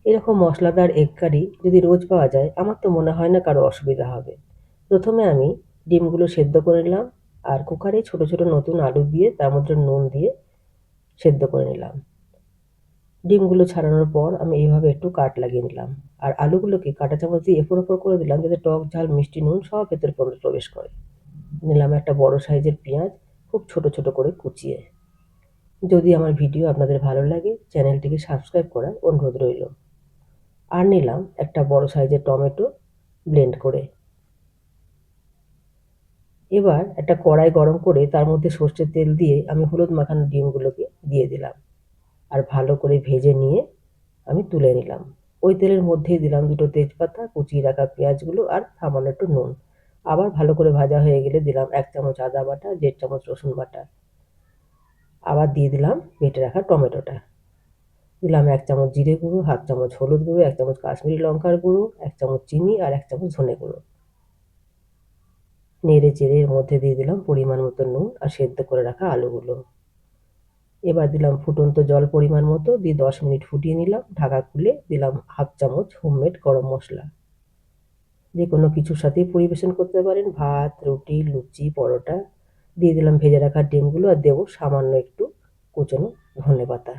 এরকম মশলাদার এগ কারি যদি রোজ পাওয়া যায় আমার তো মনে হয় না কারো অসুবিধা হবে। প্রথমে আমি ডিমগুলো সেদ্ধ করে নিলাম আর কুকারে ছোট ছোট নতুন আলু দিয়ে তার মধ্যে নুন দিয়ে সেদ্ধ করে নিলাম। ডিমগুলো ছাড়ানোর পর আমি এইভাবে একটু কাট লাগিয়ে নিলাম আর আলুগুলোকে কাঁটা চামচ দিয়ে এপর ওপর করে দিলাম যাতে টক ঝাল মিষ্টি নুন সব ভেতরে প্রবেশ করে। নিলাম একটা বড় সাইজের পেঁয়াজ খুব ছোট ছোট করে কুচিয়ে। যদি আমার ভিডিও আপনাদের ভালো লাগে চ্যানেলটিকে সাবস্ক্রাইব করার অনুরোধ রইল। আর নিলাম একটা বড় সাইজের টমেটো ব্লেন্ড করে। এবার একটা কড়াই গরম করে তার মধ্যে সর্ষের তেল দিয়ে আমি হলুদ মাখানো ডিমগুলোকে দিয়ে দিলাম আর ভালো করে ভেজে নিয়ে আমি তুলে নিলাম। ওই তেলের মধ্যেই দিলাম দুটো তেজপাতা, কুচিয়ে রাখা পেঁয়াজগুলো আর সামান্য একটু নুন। আবার ভালো করে ভাজা হয়ে গেলে দিলাম 1 চামচ আদা বাটা, 1.5 চামচ রসুন বাটা। আবার দিয়ে দিলাম বেটে রাখা টমেটোটা। দিলাম 1 চামচ জিরে গুঁড়ো, 1/2 চামচ হলুদ গুঁড়ো, 1 চামচ কাশ্মীরি লঙ্কার গুঁড়ো, 1 চামচ চিনি আর 1 চামচ ধনে গুঁড়ো। নেড়ে চেড়ে এর মধ্যে দিয়ে দিলাম পরিমাণ মতো নুন আর সেদ্ধ করে রাখা আলুগুলো। এবার দিলাম ফুটন্ত জল পরিমাণ মতো দিয়ে 10 মিনিট ফুটিয়ে নিলাম। ঢাকা খুলে দিলাম 1/2 চামচ হোমমেড গরম মশলা। যে কোনো কিছুর সাথেই পরিবেশন করতে পারেন, ভাত, রুটি, লুচি, পরোটা। দিয়ে দিলাম ভেজে রাখা ডিমগুলো আর দেবো সামান্য একটু কুচনো ধনেপাতা।